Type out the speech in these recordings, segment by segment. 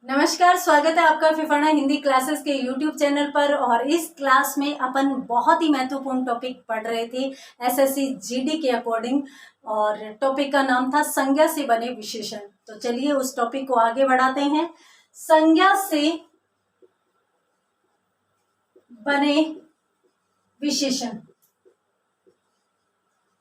नमस्कार, स्वागत है आपका फिफाना हिंदी क्लासेस के यूट्यूब चैनल पर। और इस क्लास में अपन बहुत ही महत्वपूर्ण टॉपिक पढ़ रहे थे एसएससी जीडी के अकॉर्डिंग, और टॉपिक का नाम था संज्ञा से बने विशेषण। तो चलिए उस टॉपिक को आगे बढ़ाते हैं। संज्ञा से बने विशेषण।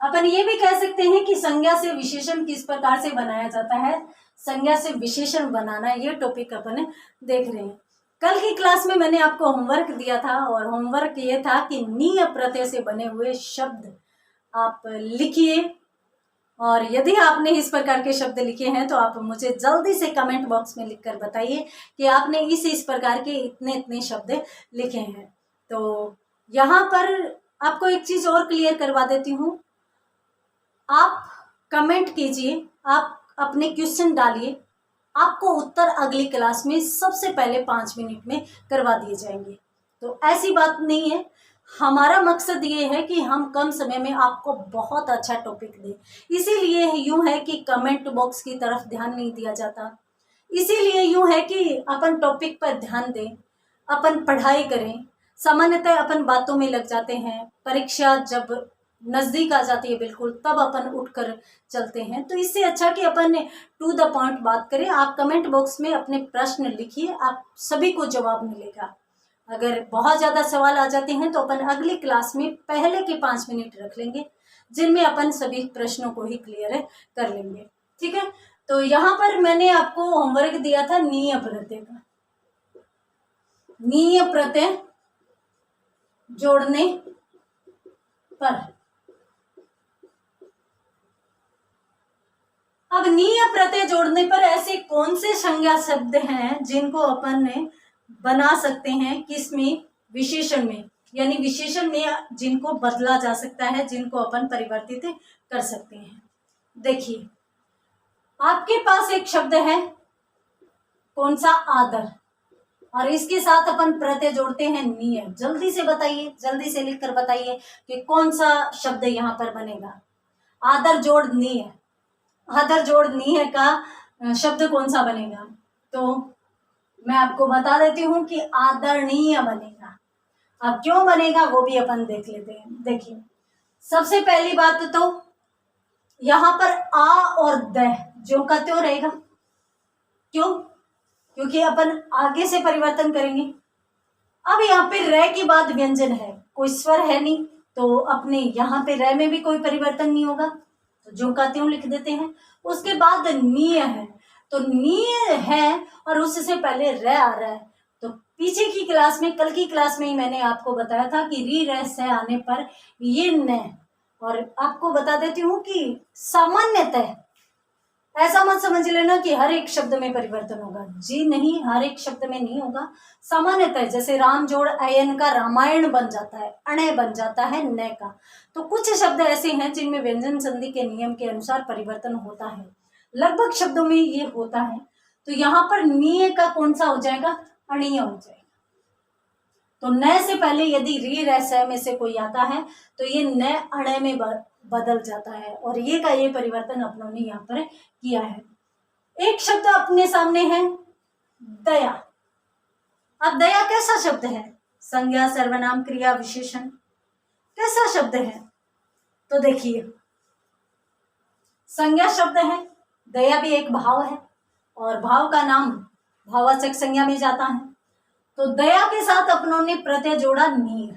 अपन ये भी कह सकते हैं कि संज्ञा से विशेषण किस प्रकार से बनाया जाता है। संज्ञा से विशेषण बनाना, ये टॉपिक अपन देख रहे हैं। कल की क्लास में मैंने आपको होमवर्क दिया था और होमवर्क ये था कि नीय प्रत्यय से बने हुए शब्द आप लिखिए, और यदि आपने इस प्रकार के शब्द लिखे हैं तो आप मुझे जल्दी से कमेंट बॉक्स में लिखकर बताइए कि आपने इस प्रकार के इतने इतने शब्द लिखे हैं। तो यहाँ पर आपको एक चीज और क्लियर करवा देती हूँ। आप कमेंट कीजिए, आप अपने क्वेश्चन डालिए, आपको उत्तर अगली क्लास में सबसे पहले 5 मिनट में करवा दिए जाएंगे। तो ऐसी बात नहीं है, हमारा मकसद ये है कि हम कम समय में आपको बहुत अच्छा टॉपिक दें। इसीलिए यूं है कि कमेंट बॉक्स की तरफ ध्यान नहीं दिया जाता, इसीलिए यूं है कि अपन टॉपिक पर ध्यान दें, अपन पढ़ाई करें। सामान्यतः अपन बातों में लग जाते हैं, परीक्षा जब नजदीक आ जाती है बिल्कुल तब अपन उठकर चलते हैं। तो इससे अच्छा कि अपन टू द पॉइंट बात करें। आप कमेंट बॉक्स में अपने प्रश्न लिखिए, आप सभी को जवाब मिलेगा। अगर बहुत ज़्यादा सवाल आ जाते हैं तो अपन अगली क्लास में पहले के 5 मिनट रख लेंगे, जिनमें अपन सभी प्रश्नों को ही क्लियर कर लेंगे। ठीक है, तो यहाँ पर मैंने आपको होमवर्क दिया था नीय प्रत्यय का। नीय प्रत्यय जोड़ने पर, अब नीय प्रत्यय जोड़ने पर ऐसे कौन से संज्ञा शब्द हैं जिनको अपन ने बना सकते हैं, किसमें, विशेषण में, यानी विशेषण में जिनको बदला जा सकता है, जिनको अपन परिवर्तित कर सकते हैं। देखिए आपके पास एक शब्द है, कौन सा, आदर, और इसके साथ अपन प्रत्यय जोड़ते हैं नीय। जल्दी से बताइए, जल्दी से लिखकर बताइए कि कौन सा शब्द यहाँ पर बनेगा। आदर जोड़ नीय, आदर जोड़ नीय का शब्द कौन सा बनेगा? तो मैं आपको बता देती हूँ कि आदरणीय बनेगा। अब क्यों बनेगा वो भी अपन देख लेते हैं। देखिए सबसे पहली बात तो यहाँ पर आ और द जो का त्यों रहेगा। क्यों? क्योंकि अपन आगे से परिवर्तन करेंगे। अब यहाँ पे र के बाद व्यंजन है, कोई स्वर है नहीं, तो अपने यहाँ पे र में भी कोई परिवर्तन नहीं होगा, तो जो का त्यों लिख देते हैं। उसके बाद नीय है, तो नीय है और उससे पहले र आ रहा है। तो पीछे की क्लास में, कल की क्लास में ही मैंने आपको बताया था कि री र से आने पर ये न, और आपको बता देती हूँ कि सामान्यतः ऐसा मत समझ लेना कि हर एक शब्द में परिवर्तन होगा। जी नहीं, हर एक शब्द में नहीं होगा। सामान्यतः जैसे राम जोड़ अयन का रामायण बन जाता है, अणय बन जाता है न का। तो कुछ शब्द ऐसे हैं जिनमें व्यंजन संधि के नियम के अनुसार परिवर्तन होता है, लगभग शब्दों में ये होता है। तो यहाँ पर नीय का कौन सा हो जाएगा? अणीय हो जाएगा। तो न से पहले यदि री र स में से कोई आता है तो ये न अणय में बदल जाता है, और ये का ये परिवर्तन अपनों ने यहाँ पर किया है। एक शब्द अपने सामने है दया। अब दया कैसा शब्द है? संज्ञा, सर्वनाम, क्रिया, विशेषण, कैसा शब्द है? तो देखिए संज्ञा शब्द है, दया भी एक भाव है, और भाव का नाम भाववाचक संज्ञा में जाता है। तो दया के साथ अपनों ने प्रत्यय जोड़ा नीय।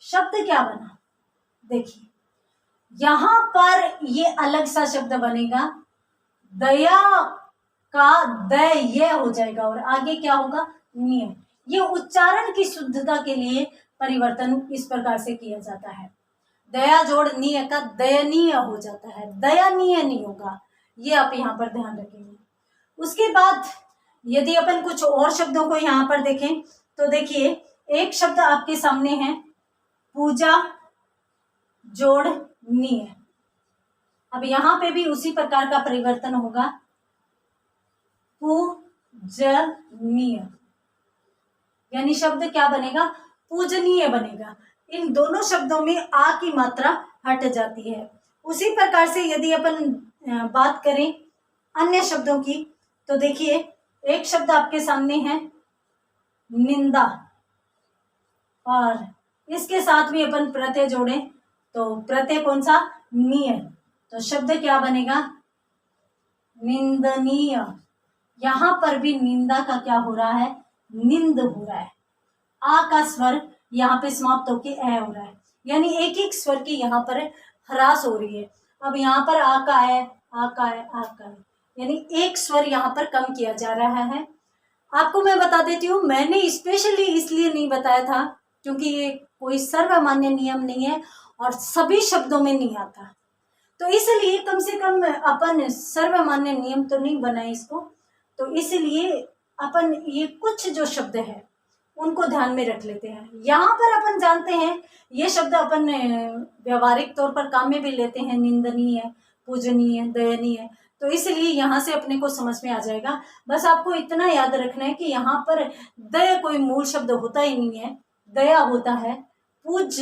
शब्द क्या बना? देखिए यहां पर ये अलग सा शब्द बनेगा, दया का दय हो जाएगा, और आगे क्या होगा? नीय। ये उच्चारण की शुद्धता के लिए परिवर्तन इस प्रकार से किया जाता है। दया जोड़ नीय का दयनीय हो जाता है, दयनीय नहीं होगा। ये आप यहाँ पर ध्यान रखेंगे। उसके बाद यदि अपन कुछ और शब्दों को यहाँ पर देखें तो देखिए एक शब्द आपके सामने है पूजा जोड़ नीय। अब यहाँ पे भी उसी प्रकार का परिवर्तन होगा, पूजनीय, यानी शब्द क्या बनेगा? पूजनीय बनेगा। इन दोनों शब्दों में आ की मात्रा हट जाती है। उसी प्रकार से यदि अपन बात करें अन्य शब्दों की तो देखिए एक शब्द आपके सामने है निंदा, और इसके साथ भी अपन प्रत्यय जोड़ें तो प्रत्यय कौन सा, नीय, तो शब्द क्या बनेगा, निंदनीय। यहां पर भी निंदा का क्या हो रहा है, निंद हो रहा है। आ का स्वर यहाँ पे समाप्त होके ए हो रहा है, यानी एक एक स्वर की यहाँ पर ह्रास हो रही है। अब यहाँ पर आ का है, आ का है, आ का है, यानी एक स्वर यहाँ पर कम किया जा रहा है। आपको मैं बता देती हूँ, मैंने स्पेशली इसलिए नहीं बताया था क्योंकि ये कोई सर्वमान्य नियम नहीं है और सभी शब्दों में नहीं आता, तो इसलिए कम से कम अपन सर्वमान्य नियम तो नहीं बनाए इसको, तो इसलिए अपन ये कुछ जो शब्द है उनको ध्यान में रख लेते हैं। यहाँ पर अपन जानते हैं ये शब्द अपन व्यवहारिक तौर पर काम में भी लेते हैं, निंदनीय, पूजनीय, दयनीय, तो इसलिए यहाँ से अपने को समझ में आ जाएगा। बस आपको इतना याद रखना है कि यहाँ पर दया कोई मूल शब्द होता ही नहीं है, दया होता है, पूज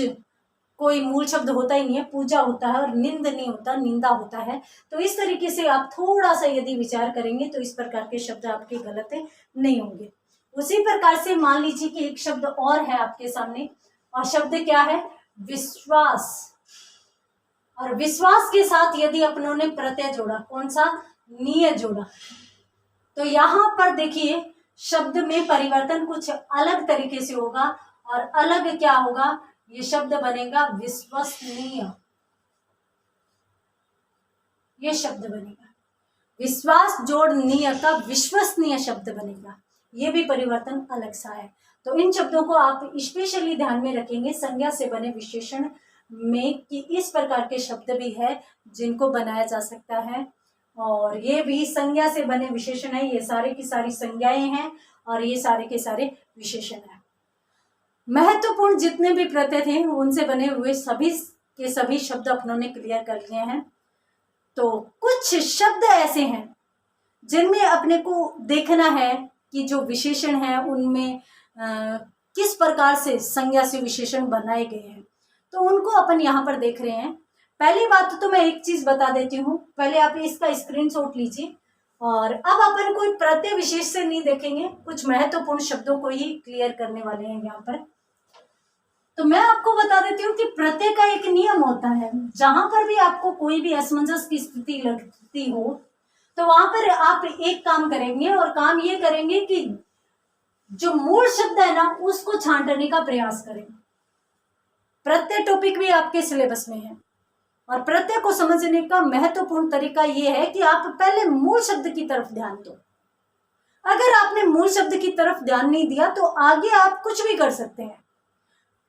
कोई मूल शब्द होता ही नहीं है, पूजा होता है, और निंद नहीं होता, निंदा होता है। तो इस तरीके से आप थोड़ा सा यदि विचार करेंगे तो इस प्रकार के शब्द आपके गलत नहीं होंगे। उसी प्रकार से मान लीजिए कि एक शब्द और है आपके सामने, और शब्द क्या है, विश्वास, और विश्वास के साथ यदि अपनों ने प्रत्यय जोड़ा, कौन सा, नीय जोड़ा, तो यहां पर देखिए शब्द में परिवर्तन कुछ अलग तरीके से होगा, और अलग क्या होगा, ये शब्द बनेगा विश्वसनीय, ये शब्द बनेगा, विश्वास जोड़ नीय का विश्वसनीय शब्द बनेगा, ये भी परिवर्तन अलग सा है। तो इन शब्दों को आप स्पेशली ध्यान में रखेंगे संज्ञा से बने विशेषण में, कि इस प्रकार के शब्द भी है जिनको बनाया जा सकता है, और ये भी संज्ञा से बने विशेषण है, ये सारे की सारी संज्ञाएं हैं और ये सारे के सारे विशेषण हैं। महत्वपूर्ण जितने भी प्रत्यय थे उनसे बने हुए सभी के सभी शब्द अपनों ने क्लियर कर लिए हैं। तो कुछ शब्द ऐसे हैं जिनमें अपने को देखना है कि जो विशेषण है उनमें किस प्रकार से संज्ञा से विशेषण बनाए गए हैं, तो उनको अपन यहाँ पर देख रहे हैं। पहली बात तो मैं एक चीज बता देती हूँ, पहले आप इसका स्क्रीनशॉट लीजिए, और अब अपन कोई प्रत्यय विशेष से नहीं देखेंगे, कुछ महत्वपूर्ण शब्दों को ही क्लियर करने वाले हैं यहाँ पर। तो मैं आपको बता देती हूँ कि प्रत्यय का एक नियम होता है, जहां पर भी आपको कोई भी असमंजस की स्थिति लगती हो तो वहां पर आप एक काम करेंगे, और काम ये करेंगे कि जो मूल शब्द है ना उसको छांटने का प्रयास करें। प्रत्यय टॉपिक भी आपके सिलेबस में है, और प्रत्यय को समझने का महत्वपूर्ण तरीका यह है कि आप पहले मूल शब्द की तरफ ध्यान दो। अगर आपने मूल शब्द की तरफ ध्यान नहीं दिया तो आगे आप कुछ भी कर सकते हैं,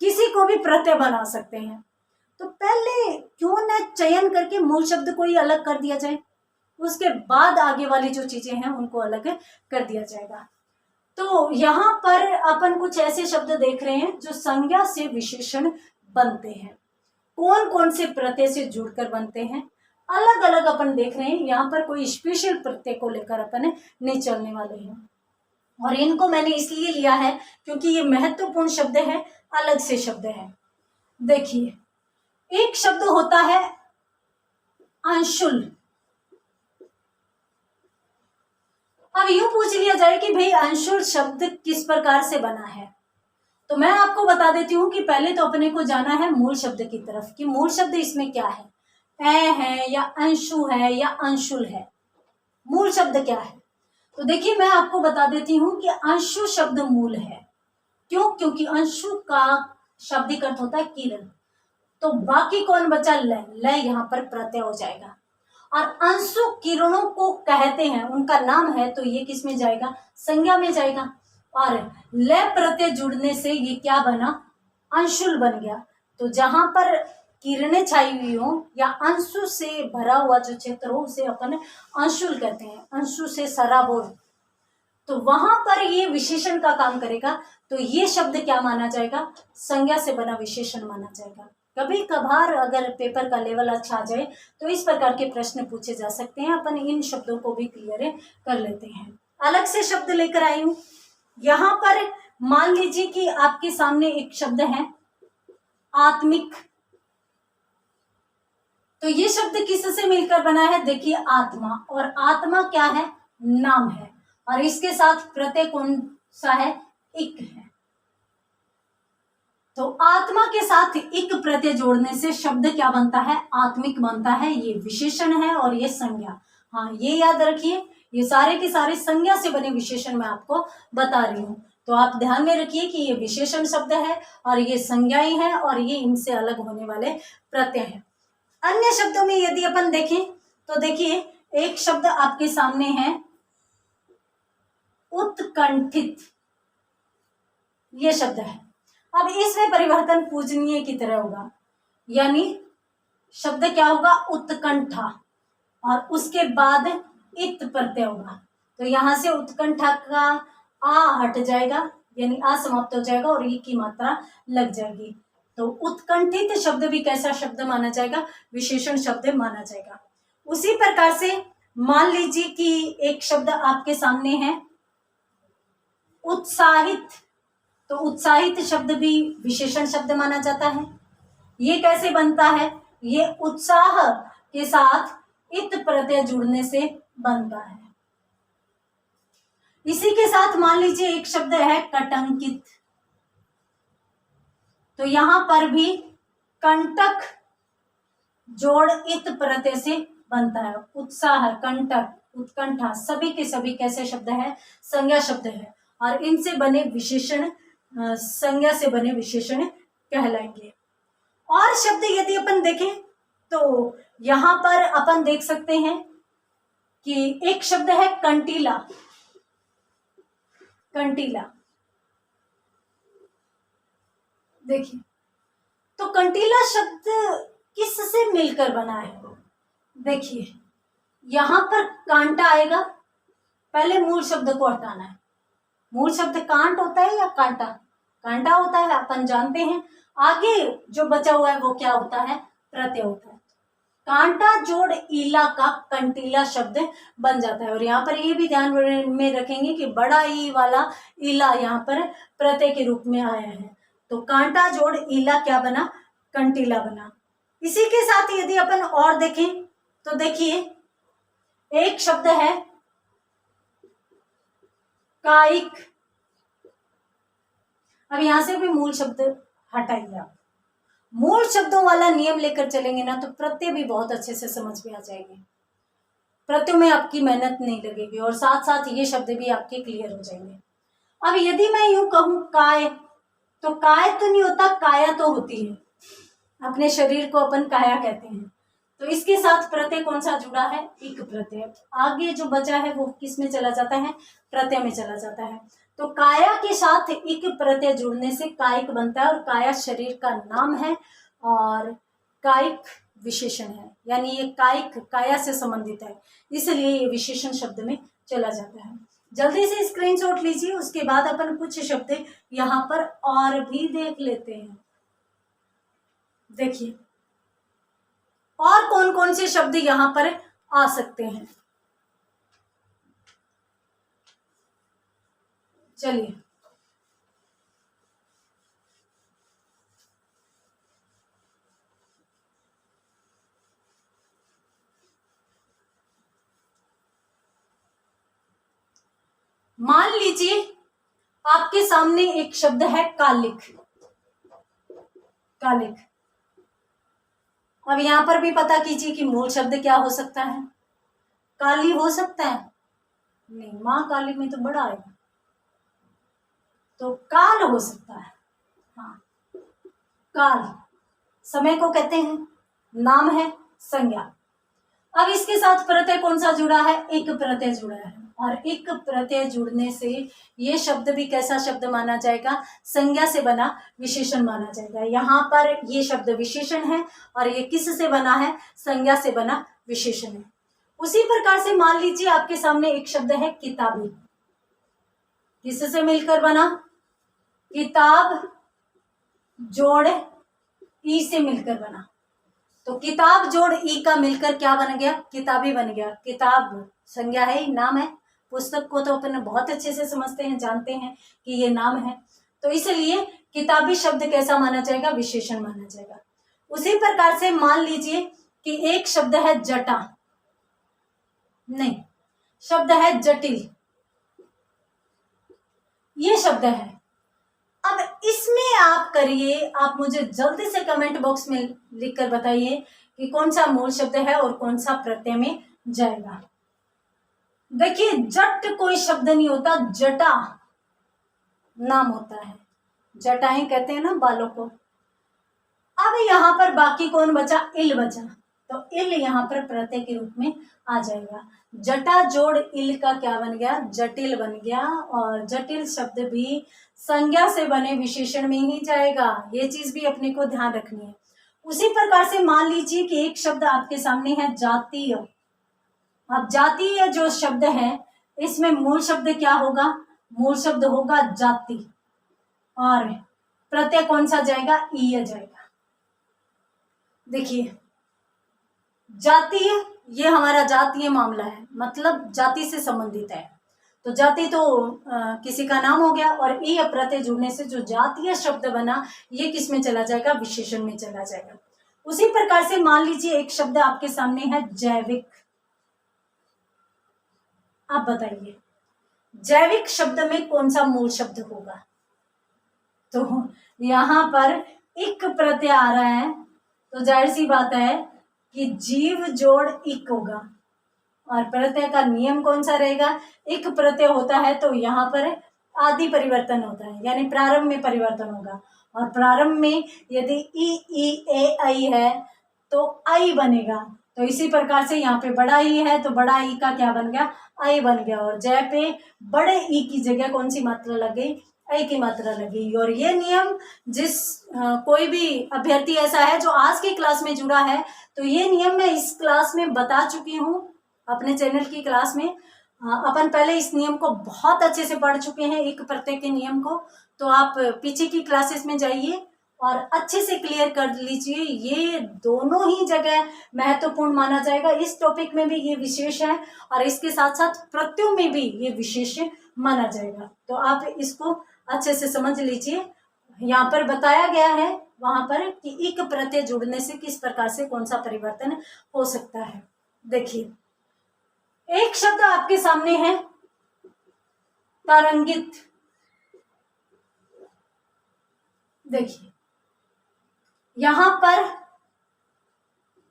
किसी को भी प्रत्यय बना सकते हैं। तो पहले क्यों न चयन करके मूल शब्द को ही अलग कर दिया जाए, उसके बाद आगे वाली जो चीजें हैं उनको अलग कर दिया जाएगा। तो यहाँ पर अपन कुछ ऐसे शब्द देख रहे हैं जो संज्ञा से विशेषण बनते हैं, कौन कौन से प्रत्यय से जुड़कर बनते हैं, अलग अलग अपन देख रहे हैं। यहाँ पर कोई स्पेशल प्रत्यय को लेकर अपन नहीं चलने वाले हैं, और इनको मैंने इसलिए लिया है क्योंकि ये महत्वपूर्ण शब्द है, अलग से शब्द है। देखिए एक शब्द होता है अंशुल। अब यूं पूछ लिया जाए कि भाई अंशुल शब्द किस प्रकार से बना है, तो मैं आपको बता देती हूँ कि पहले तो अपने को जाना है मूल शब्द की तरफ कि मूल शब्द इसमें क्या है, ए है या अंशु है या अंशुल है, मूल शब्द क्या है। तो देखिए मैं आपको बता देती हूँ कि अंशु शब्द मूल है। क्यों? क्योंकि अंशु का शाब्दिक अर्थ होता है किरण, तो बाकी कौन बचा, लय, लय यहाँ पर प्रत्यय हो जाएगा, और अंशु किरणों को कहते हैं, उनका नाम है, तो ये किस में जाएगा, संज्ञा में जाएगा, और लय प्रत्यय जुड़ने से ये क्या बना, अंशुल बन गया। तो जहां पर किरणें छाई हुई हो या अंशु से भरा हुआ जो क्षेत्र हो उसे अपन अंशुल कहते हैं, अंशु से सराबोर, तो वहां पर ये विशेषण का काम करेगा। तो ये शब्द क्या माना जाएगा, संज्ञा से बना विशेषण माना जाएगा। कभी कभार अगर पेपर का लेवल अच्छा आ जाए तो इस प्रकार के प्रश्न पूछे जा सकते हैं, अपन इन शब्दों को भी क्लियर कर लेते हैं। अलग से शब्द लेकर आई हूं, यहां पर मान लीजिए कि आपके सामने एक शब्द है आत्मिक, तो ये शब्द किससे मिलकर बना है, देखिए आत्मा, और आत्मा क्या है, नाम है, और इसके साथ प्रत्यय कौन सा है? इक है। तो आत्मा के साथ इक प्रत्यय जोड़ने से शब्द क्या बनता है? आत्मिक बनता है। ये विशेषण है और ये संज्ञा। हाँ, ये याद रखिए, ये सारे के सारे संज्ञा से बने विशेषण मैं आपको बता रही हूँ। तो आप ध्यान में रखिए कि ये विशेषण शब्द है और ये संज्ञाएं हैं और ये इनसे अलग होने वाले प्रत्यय हैं। अन्य शब्दों में यदि अपन देखें तो देखिए, एक शब्द आपके सामने है उत्कंठित, ये शब्द है। अब इसमें परिवर्तन पूजनीय की तरह होगा, यानी शब्द क्या होगा? उत्कंठा, और उसके बाद इत प्रत्यय होगा। तो यहां से उत्कंठा का आ हट जाएगा, यानी आ समाप्त हो जाएगा और ई की मात्रा लग जाएगी। तो उत्कंठित शब्द भी कैसा शब्द माना जाएगा? विशेषण शब्द माना जाएगा। उसी प्रकार से मान लीजिए कि एक शब्द आपके सामने है उत्साहित, तो उत्साहित शब्द भी विशेषण शब्द माना जाता है। ये कैसे बनता है? ये उत्साह के साथ इत प्रत्यय जुड़ने से बनता है। इसी के साथ मान लीजिए एक शब्द है कटंकित, तो यहां पर भी कंटक जोड़ इत प्रत्यय से बनता है। उत्साह, कंटक, उत्कंठा सभी के सभी कैसे शब्द है? संज्ञा शब्द है और इनसे बने विशेषण संज्ञा से बने विशेषण कहलाएंगे। और शब्द यदि अपन देखें तो यहां पर अपन देख सकते हैं कि एक शब्द है कंटीला। कंटीला देखिए, तो कंटीला शब्द किससे मिलकर बना है? देखिए, यहां पर कांटा आएगा, पहले मूल शब्द को हटाना है। मूल शब्द कांट होता है या कांटा? कांटा होता है, अपन जानते हैं। आगे जो बचा हुआ है वो क्या होता है? प्रत्यय होता है। कांटा जोड़ ईला का कंटीला शब्द बन जाता है। और यहाँ पर ये भी ध्यान में रखेंगे कि बड़ा ई वाला ईला यहाँ पर प्रत्यय के रूप में आया है। तो कांटा जोड़ ईला क्या बना? कंटीला बना। इसी के साथ यदि अपन और देखें तो देखिए, एक शब्द है कायिक। अब यहां से भी मूल शब्द हटाइए आप। मूल शब्दों वाला नियम लेकर चलेंगे ना तो प्रत्यय भी बहुत अच्छे से समझ में आ जाएंगे। प्रत्यय में आपकी मेहनत नहीं लगेगी और साथ साथ ये शब्द भी आपके क्लियर हो जाएंगे। अब यदि मैं यूं कहूं काय, तो काय तो नहीं होता, काया तो होती है। अपने शरीर को अपन काया कहते हैं। तो इसके साथ प्रत्यय कौन सा जुड़ा है? इक प्रत्यय। आगे जो बचा है वो किस में चला जाता है? प्रत्यय में चला जाता है। तो काया के साथ इक प्रत्यय जुड़ने से कायिक बनता है और काया शरीर का नाम है और कायिक विशेषण है, यानी ये कायिक काया से संबंधित है, इसलिए ये विशेषण शब्द में चला जाता है। जल्दी से स्क्रीनशॉट लीजिए, उसके बाद अपन कुछ शब्द यहाँ पर और भी देख लेते हैं। देखिए, और कौन कौन से शब्द यहां पर आ सकते हैं। चलिए, मान लीजिए आपके सामने एक शब्द है कालिक। कालिक। अब यहां पर भी पता कीजिए कि मूल शब्द क्या हो सकता है? काली हो सकता है? नहीं, मां काली में तो बड़ा आएगा, तो काल हो सकता है। हाँ, काल समय को कहते हैं, नाम है, संज्ञा। अब इसके साथ प्रत्यय कौन सा जुड़ा है? एक प्रत्यय जुड़ा है और एक प्रत्यय जुड़ने से ये शब्द भी कैसा शब्द माना जाएगा? संज्ञा से बना विशेषण माना जाएगा। यहाँ पर ये शब्द विशेषण है और ये किस से बना है? संज्ञा से बना विशेषण है। उसी प्रकार से मान लीजिए आपके सामने एक शब्द है किताबी। किससे मिलकर बना? किताब जोड़ ई से मिलकर बना। तो किताब जोड़ ई का मिलकर क्या बन गया? किताबी बन गया। किताब संज्ञा है, नाम है। पुस्तक को तो अपन बहुत अच्छे से समझते हैं, जानते हैं कि ये नाम है, तो इसलिए किताबी शब्द कैसा माना जाएगा? विशेषण माना जाएगा। उसी प्रकार से मान लीजिए कि एक शब्द है जटा, नहीं, शब्द है जटिल। ये शब्द है। अब इसमें आप करिए, आप मुझे जल्दी से कमेंट बॉक्स में लिखकर बताइए कि कौन सा मूल शब्द है और कौन सा प्रत्यय में जाएगा। देखिए, जट कोई शब्द नहीं होता, जटा नाम होता है। जटाएं कहते हैं ना बालों को। अब यहाँ पर बाकी कौन बचा? इल बचा। तो इल यहाँ पर प्रत्यय के रूप में आ जाएगा। जटा जोड़ इल का क्या बन गया? जटिल बन गया। और जटिल शब्द भी संज्ञा से बने विशेषण में ही जाएगा। ये चीज भी अपने को ध्यान रखनी है। उसी प्रकार से मान लीजिए कि एक शब्द आपके सामने है जातीय। अब जातीय जो शब्द है, इसमें मूल शब्द क्या होगा? मूल शब्द होगा जाति, और प्रत्यय कौन सा जाएगा? ईय जाएगा। देखिए, जातीय, ये हमारा जातीय मामला है, मतलब जाति से संबंधित है। तो जाति तो किसी का नाम हो गया, और ईय प्रत्यय जुड़ने से जो जातीय शब्द बना, ये किस में चला जाएगा? विशेषण में चला जाएगा। उसी प्रकार से मान लीजिए एक शब्द आपके सामने है जैविक। आप बताइए, जैविक शब्द में कौन सा मूल शब्द होगा? तो यहाँ पर इक प्रत्यय आ रहा है, तो जाहिर सी बात है कि जीव जोड़ इक होगा। और प्रत्यय का नियम कौन सा रहेगा? इक प्रत्यय होता है तो यहाँ पर आदि परिवर्तन होता है, यानी प्रारंभ में परिवर्तन होगा। और प्रारंभ में यदि ई ए आई है तो आई बनेगा। तो इसी प्रकार से यहाँ पे बड़ा ई है तो बड़ा ई का क्या बन गया? आई बन गया। और जय पे बड़े ई की जगह कौन सी मात्रा लग गई? आई की मात्रा लगी। और ये नियम कोई भी अभ्यर्थी ऐसा है जो आज की क्लास में जुड़ा है, तो ये नियम मैं इस क्लास में बता चुकी हूँ, अपने चैनल की क्लास में। अपन पहले इस नियम को बहुत अच्छे से पढ़ चुके हैं, एक प्रत्यय के नियम को। तो आप पीछे की क्लासेस में जाइए और अच्छे से क्लियर कर लीजिए। ये दोनों ही जगह महत्वपूर्ण माना जाएगा। इस टॉपिक में भी ये विशेष है और इसके साथ साथ प्रत्ययों में भी ये विशेष माना जाएगा। तो आप इसको अच्छे से समझ लीजिए। यहाँ पर बताया गया है वहां पर कि इक प्रत्यय जुड़ने से किस प्रकार से कौन सा परिवर्तन हो सकता है। देखिए, एक शब्द आपके सामने है तरंगित। देखिए, यहां पर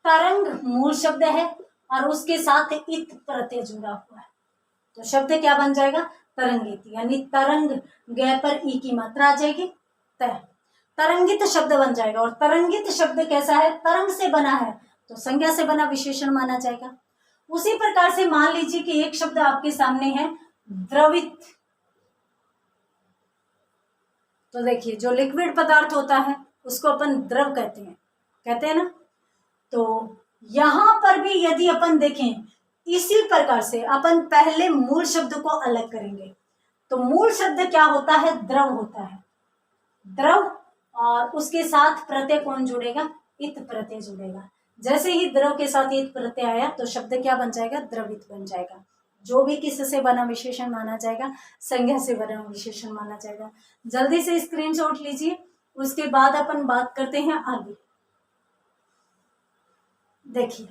तरंग मूल शब्द है और उसके साथ इत प्रत्यय जुड़ा हुआ है, तो शब्द क्या बन जाएगा? तरंगित। यानी तरंग गए पर ई की मात्रा आ जाएगी, तरंगित शब्द बन जाएगा। और तरंगित शब्द कैसा है? तरंग से बना है, तो संज्ञा से बना विशेषण माना जाएगा। उसी प्रकार से मान लीजिए कि एक शब्द आपके सामने है द्रवित। तो देखिए, जो लिक्विड पदार्थ होता है उसको अपन द्रव कहते हैं ना। तो यहां पर भी यदि अपन देखें, इसी प्रकार से अपन पहले मूल शब्द को अलग करेंगे। तो मूल शब्द क्या होता है? द्रव होता है, द्रव। और उसके साथ प्रत्यय कौन जुड़ेगा? इत प्रत्यय जुड़ेगा। जैसे ही द्रव के साथ इत प्रत्यय आया तो शब्द क्या बन जाएगा? द्रवित बन जाएगा। जो भी किससे बना विशेषण माना जाएगा? संज्ञा से बना विशेषण माना जाएगा। जल्दी से स्क्रीनशॉट लीजिए, उसके बाद अपन बात करते हैं आगे। देखिए,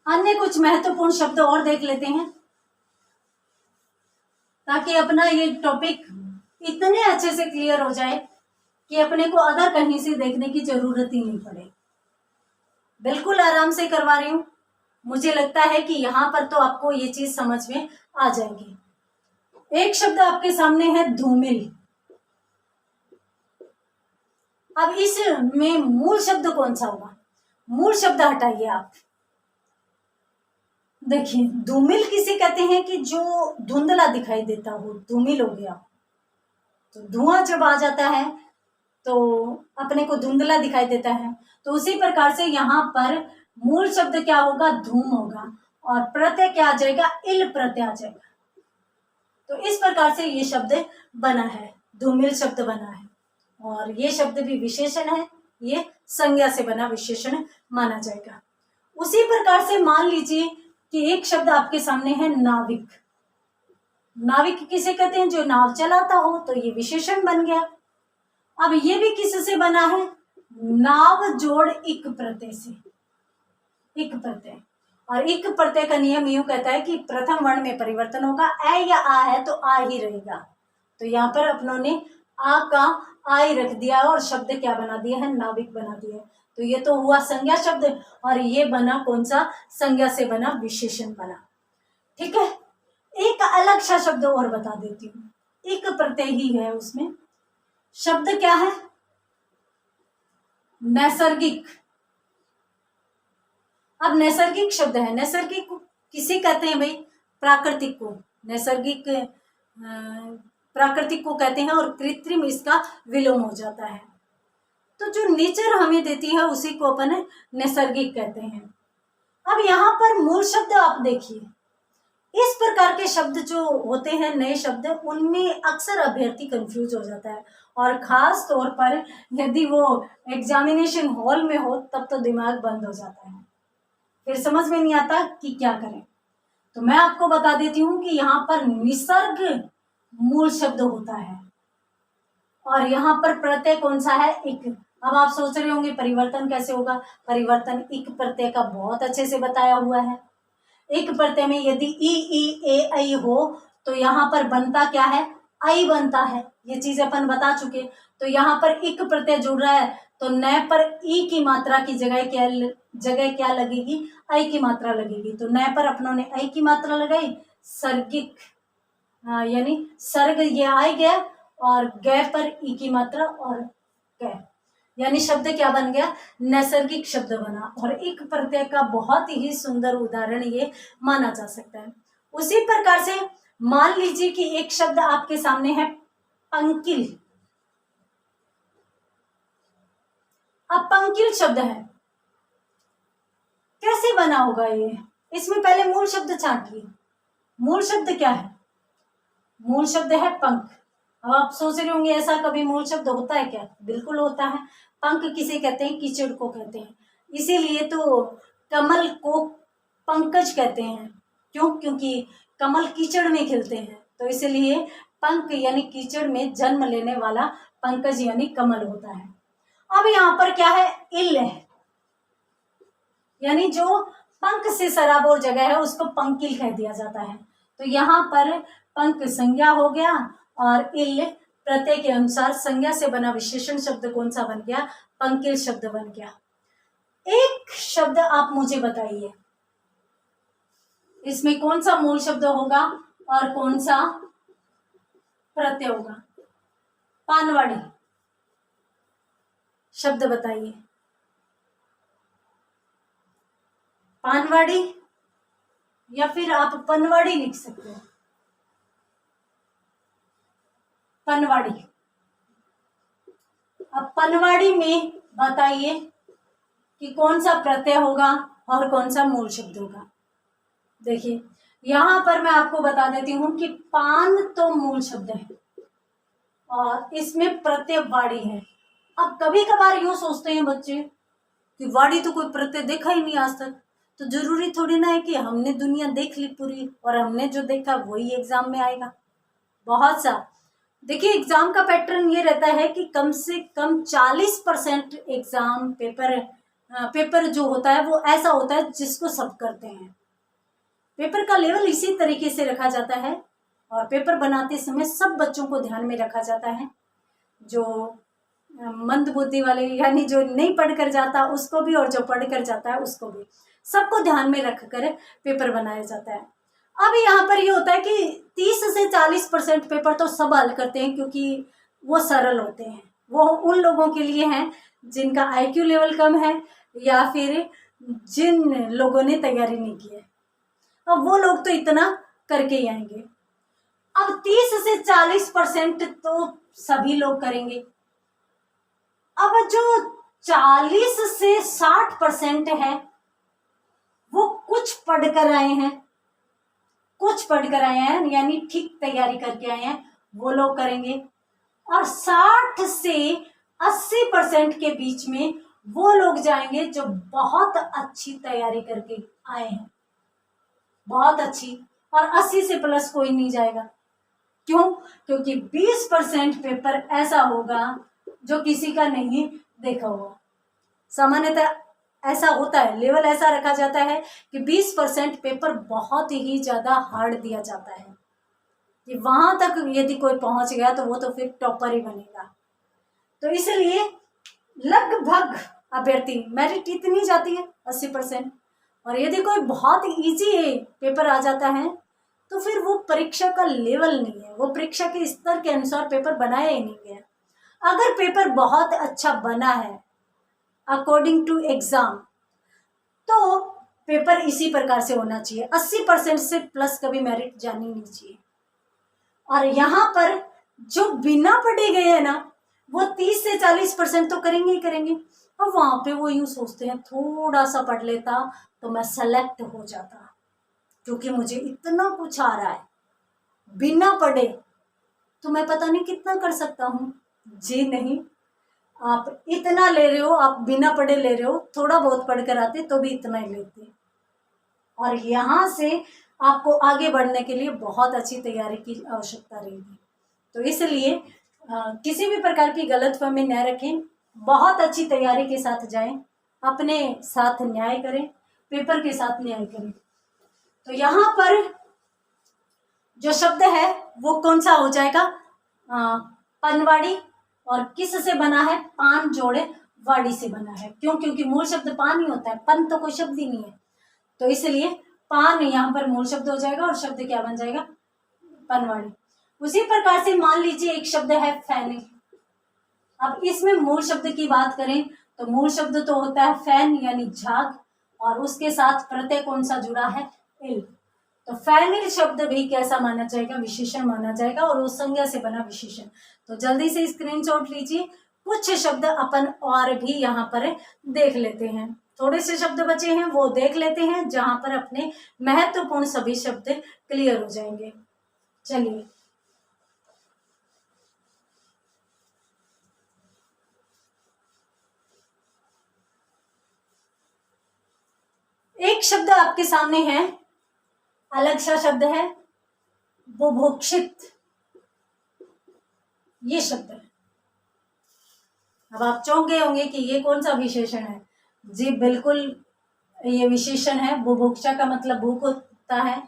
अन्य कुछ महत्वपूर्ण शब्द और देख लेते हैं ताकि अपना ये टॉपिक इतने अच्छे से क्लियर हो जाए कि अपने को अदर कहीं से देखने की जरूरत ही नहीं पड़े। बिल्कुल आराम से करवा रही हूँ। मुझे लगता है कि यहाँ पर तो आपको ये चीज समझ में आ जाएगी। एक शब्द आपके सामने है धूमिल। अब इसमें मूल शब्द कौन सा होगा? मूल शब्द हटाइए आप। देखिए, धूमिल किसे कहते हैं? कि जो धुंधला दिखाई देता हो, धूमिल हो गया। तो धुआं जब आ जाता है तो अपने को धुंधला दिखाई देता है। तो उसी प्रकार से यहाँ पर मूल शब्द क्या होगा? धूम होगा। और प्रत्यय क्या आ जाएगा? इल प्रत्यय आ जाएगा। तो इस प्रकार से ये शब्द बना है, धूमिल शब्द बना है। और ये शब्द भी विशेषण है, ये संज्ञा से बना विशेषण माना जाएगा। उसी प्रकार से मान लीजिए कि एक शब्द आपके सामने है नाविक। नाविक किसे कहते हैं? जो नाव चलाता हो, तो ये विशेषण बन गया। अब ये भी किससे बना है? नाव जोड़ इक प्रत्यय से, इक प्रत्यय। और इक प्रत्यय का नियम यूं कहता है कि प्रथम वर्ण में परिवर्तन होगा। ए या आ है तो आ ही रहेगा। तो यहाँ पर अपनों ने आ का आई रख दिया और शब्द क्या बना दिया है, नाविक बना दिया है। तो ये तो हुआ संज्ञा शब्द, और ये बना कौन सा, संज्ञा से बना विशेषण बना। ठीक है, एक अलग सा शब्द और बता देती हूँ, एक प्रत्यय ही है उसमें। शब्द क्या है, नैसर्गिक। अब नैसर्गिक शब्द है, नैसर्गिक किसे कहते हैं भाई, प्राकृतिक को। नैसर्गिक प्राकृतिक को कहते हैं, और कृत्रिम इसका विलोम हो जाता है। तो जो नेचर हमें देती है उसी को अपन नैसर्गिक कहते हैं। अब यहाँ पर मूल शब्द आप देखिए, इस प्रकार के शब्द जो होते हैं नए शब्द, उनमें अक्सर अभ्यर्थी कंफ्यूज हो जाता है, और खास तौर पर यदि वो एग्जामिनेशन हॉल में हो तब तो दिमाग बंद हो जाता है, फिर समझ में नहीं आता कि क्या करें। तो मैं आपको बता देती हूँ कि यहाँ पर निसर्ग मूल शब्द होता है, और यहाँ पर प्रत्यय कौन सा है, इक। अब आप सोच रहे होंगे परिवर्तन कैसे होगा, परिवर्तन इक प्रत्यय का बहुत अच्छे से बताया हुआ है। एक प्रत्यय में यदि ई ए ऐ हो तो यहाँ पर बनता क्या है, आई बनता है, ये चीज अपन बता चुके। तो यहाँ पर इक प्रत्यय जुड़ रहा है तो न पर ई की मात्रा की जगह क्या लगेगी, आई की मात्रा लगेगी। तो न पर अपनों ने आई की मात्रा लगाई, सर्गिक यानी सर्ग ये आई गया, और ग पर ई की मात्रा और ग, यानी शब्द क्या बन गया, नैसर्गिक शब्द बना। और एक प्रत्यय का बहुत ही सुंदर उदाहरण ये माना जा सकता है। उसी प्रकार से मान लीजिए कि एक शब्द आपके सामने है पंकिल। अब पंकिल शब्द है, कैसे बना होगा ये, इसमें पहले मूल शब्द छांटिए। मूल शब्द क्या है, मूल शब्द है पंख। अब आप सोच रहे होंगे ऐसा कभी मूल शब्द होता है क्या, बिल्कुल होता है। पंख किसे कहते हैं, कीचड़ को कहते हैं, इसीलिए तो कमल को पंकज कहते हैं। क्यों, क्योंकि कमल कीचड़ में खिलते हैं, तो इसलिए पंख यानी कीचड़ में जन्म लेने वाला पंकज यानी कमल होता है। अब यहाँ पर क्या है, इल है, यानी जो पंख से सराबोर जगह है उसको पंकिल कह दिया जाता है। तो यहाँ पर पंख संज्ञा हो गया, और इल प्रत्यय के अनुसार संज्ञा से बना विशेषण शब्द कौन सा बन गया, पंकिल शब्द बन गया। एक शब्द आप मुझे बताइए, इसमें कौन सा मूल शब्द होगा और कौन सा प्रत्यय होगा, पानवाड़ी शब्द बताइए। पानवाड़ी या फिर आप पनवाड़ी लिख सकते हो, पनवाड़ी। अब पनवाड़ी में बताइए कि कौन सा प्रत्यय होगा और कौन सा मूल शब्द होगा। देखिए यहां पर मैं आपको बता देती हूं कि पान तो मूल शब्द है और इसमें प्रत्यय वाड़ी है। अब कभी कभार यूं सोचते हैं बच्चे कि वाड़ी तो कोई प्रत्यय देखा ही नहीं आज तक, तो जरूरी थोड़ी ना है कि हमने दुनिया देख ली पूरी और हमने जो देखा वही एग्जाम में आएगा। बहुत सा देखिए एग्जाम का पैटर्न ये रहता है कि कम से कम 40% एग्जाम पेपर जो होता है वो ऐसा होता है जिसको सब करते हैं। पेपर का लेवल इसी तरीके से रखा जाता है और पेपर बनाते समय सब बच्चों को ध्यान में रखा जाता है। जो मंद बुद्धि वाले यानी जो नहीं पढ़ कर जाता उसको भी और जो पढ़ कर जाता है उसको भी, सबको ध्यान में रख कर पेपर बनाया जाता है। अब यहाँ पर ये होता है कि 30 से 40% पेपर तो सब हल करते हैं क्योंकि वो सरल होते हैं। वो उन लोगों के लिए हैं जिनका IQ लेवल कम है या फिर जिन लोगों ने तैयारी नहीं की है, अब वो लोग तो इतना करके ही आएंगे। अब 30 से 40% तो सभी लोग करेंगे। अब जो 40 से 60% है वो कुछ पढ़कर आए हैं, कुछ पढ़कर आए हैं यानी ठीक तैयारी करके आए हैं, वो लोग करेंगे। और 60 से 80% के बीच में वो लोग जाएंगे जो बहुत अच्छी तैयारी करके आए हैं, बहुत अच्छी। और 80 से प्लस कोई नहीं जाएगा। क्यों? क्योंकि 20% पेपर ऐसा होगा जो किसी का नहीं देखा हुआ। सामान्यतः ऐसा होता है, लेवल ऐसा रखा जाता है कि 20% पेपर बहुत ही ज्यादा हार्ड दिया जाता है। कि वहां तक यदि कोई पहुंच गया तो वो तो फिर टॉपर ही बनेगा। तो इसलिए लगभग अभ्यर्थी, मेरिट इतनी जाती है 80%। और यदि कोई बहुत इजी है पेपर आ जाता है तो फिर वो परीक्षा का लेवल नहीं है, वो परीक्षा के स्तर के अनुसार पेपर बनाया ही नहीं गया। अगर पेपर बहुत अच्छा बना है अकॉर्डिंग टू एग्जाम तो पेपर इसी प्रकार से होना चाहिए, 80% से प्लस कभी मेरिट जानी नहीं चाहिए। और यहाँ पर जो बिना पढ़े गए हैं ना वो 30 से 40% तो करेंगे ही करेंगे। और वहां पे वो यूं सोचते हैं थोड़ा सा पढ़ लेता तो मैं सेलेक्ट हो जाता, क्योंकि मुझे इतना कुछ आ रहा है, बिना पढ़े तो मैं पता नहीं कितना कर सकता हूँ। जी नहीं, आप इतना ले रहे हो, आप बिना पढ़े ले रहे हो, थोड़ा बहुत पढ़ कर आते तो भी इतना ही लेते। और यहाँ से आपको आगे बढ़ने के लिए बहुत अच्छी तैयारी की आवश्यकता रहेगी। तो इसलिए किसी भी प्रकार की गलतफहमी न रखें, बहुत अच्छी तैयारी के साथ जाएं, अपने साथ न्याय करें, पेपर के साथ न्याय करें। तो यहाँ पर जो शब्द है वो कौन सा हो जाएगा? पनवाड़ी। और किस से बना है? पान जोड़े वाड़ी से बना है। क्यों? क्योंकि मूल शब्द पान ही होता है, पन तो कोई शब्द ही नहीं है। तो इसलिए पान यहाँ पर मूल शब्द हो जाएगा और शब्द क्या बन जाएगा? पनवाड़ी। उसी प्रकार से मान लीजिए एक शब्द है फैनिल। अब इसमें मूल शब्द की बात करें तो मूल शब्द तो होता है फैन यानी झाग, और उसके साथ प्रत्यय कौन सा जुड़ा है? इल। तो फैनिल शब्द भी कैसा माना जाएगा? विशेषण माना जाएगा, और उस संज्ञा से बना विशेषण। तो जल्दी से स्क्रीनशॉट लीजिए। कुछ शब्द अपन और भी यहाँ पर देख लेते हैं, थोड़े से शब्द बचे हैं वो देख लेते हैं, जहां पर अपने महत्वपूर्ण सभी शब्द क्लियर हो जाएंगे। चलिए, एक शब्द आपके सामने है, अलग सा शब्द है, बुभुक्षित। ये शब्द है। अब आप चौंक गए होंगे कि ये कौन सा विशेषण है। जी बिल्कुल, ये विशेषण है। बुभुक्षा का मतलब भूख होता है,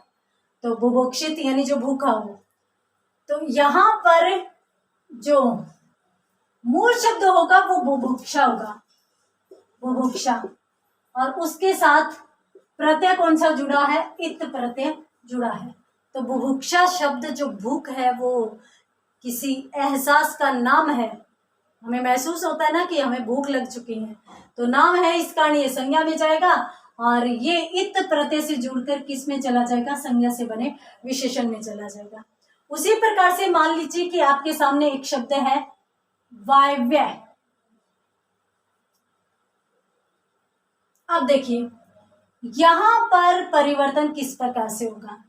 तो बुभुक्षित यानी जो भूखा हो। तो यहाँ पर जो मूल शब्द होगा वो बुभुक्षा होगा, बुभुक्षा। और उसके साथ प्रत्यय कौन सा जुड़ा है? इत प्रत्यय जुड़ा है। तो बुभुक्षा शब्द जो भूख है वो किसी एहसास का नाम है। हमें महसूस होता है ना कि हमें भूख लग चुकी है, तो नाम है, इस कारण ये संज्ञा में जाएगा। और ये इत प्रत्यय से जुड़कर किस में चला जाएगा? संज्ञा से बने विशेषण में चला जाएगा। उसी प्रकार से मान लीजिए कि आपके सामने एक शब्द है वायव्य। अब देखिए यहां पर परिवर्तन किस प्रकार से होगा।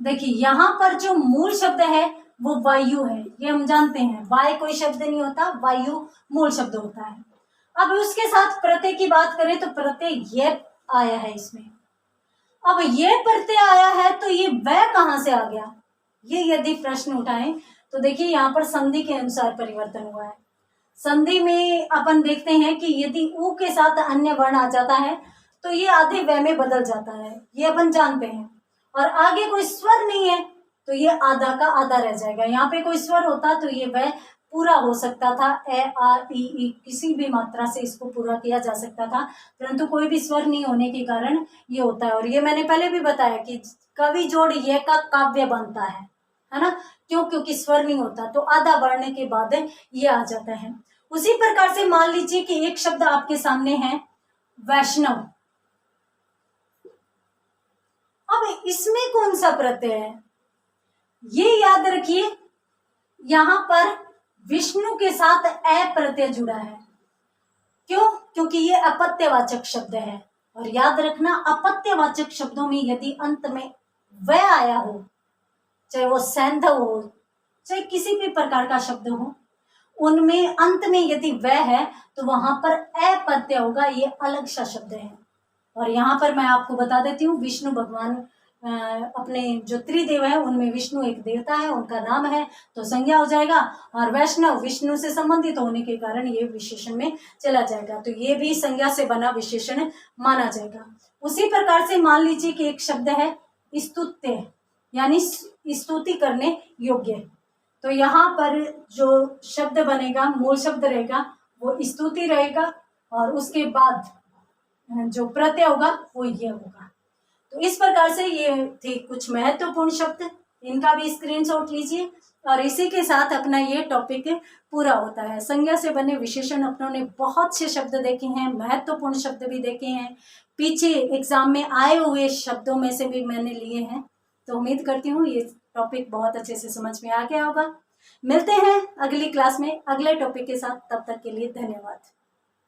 देखिए यहां पर जो मूल शब्द है वो वायु है, ये हम जानते हैं। वाय कोई शब्द नहीं होता, वायु मूल शब्द होता है। अब उसके साथ प्रत्यय की बात करें तो प्रत्यय ये आया है इसमें। अब ये प्रत्यय आया है तो ये वह कहां से आ गया, ये यदि प्रश्न उठाएं तो देखिए यहाँ पर संधि के अनुसार परिवर्तन हुआ है। संधि में अपन देखते हैं कि यदि उ के साथ अन्य वर्ण आ जाता है तो ये आधे वह में बदल जाता है, ये अपन जानते हैं। और आगे कोई स्वर नहीं है तो ये आधा का आधा रह जाएगा। यहाँ पे कोई स्वर होता तो ये वह पूरा हो सकता था, ए आ ई किसी भी मात्रा से इसको पूरा किया जा सकता था, परंतु कोई भी स्वर नहीं होने के कारण ये होता है। और ये मैंने पहले भी बताया कि कवि जोड़ ये का काव्य बनता है ना। क्यों? क्योंकि स्वर नहीं होता, तो आधा बढ़ने के बाद ये आ जाता है। उसी प्रकार से मान लीजिए कि एक शब्द आपके सामने है वैष्णव। अब इसमें कौन सा प्रत्यय है ये याद रखिए, यहां पर विष्णु के साथ ए प्रत्यय जुड़ा है। क्यों? क्योंकि ये अपत्यवाचक शब्द है। और याद रखना, अपत्यवाचक शब्दों में यदि अंत में वह आया हो, चाहे वो सैंधव हो, चाहे किसी भी प्रकार का शब्द हो, उनमें अंत में यदि वह है तो वहां पर अप्रत्यय होगा, ये अलग सा शब्द है। और यहाँ पर मैं आपको बता देती हूँ, विष्णु भगवान अपने जो त्रिदेव है उनमें विष्णु एक देवता है, उनका नाम है, तो संज्ञा हो जाएगा। और वैष्णव विष्णु से संबंधित होने के कारण ये विशेषण में चला जाएगा, तो ये भी संज्ञा से बना विशेषण माना जाएगा। उसी प्रकार से मान लीजिए कि एक शब्द है स्तुत्य, यानी स्तुति करने योग्य है। तो यहाँ पर जो शब्द बनेगा, मूल शब्द रहेगा वो स्तुति रहेगा, और उसके बाद जो प्रत्यय होगा वो ये होगा। तो इस प्रकार से ये थे कुछ महत्वपूर्ण शब्द, इनका भी स्क्रीनशॉट लीजिए। और इसी के साथ अपना ये टॉपिक पूरा होता है। संज्ञा से बने विशेषण अपनों ने बहुत से शब्द देखे हैं, महत्वपूर्ण शब्द भी देखे हैं, पीछे एग्जाम में आए हुए शब्दों में से भी मैंने लिए हैं। तो उम्मीद करती हूँ ये टॉपिक बहुत अच्छे से समझ में आ गया होगा। मिलते हैं अगली क्लास में अगले टॉपिक के साथ, तब तक के लिए धन्यवाद।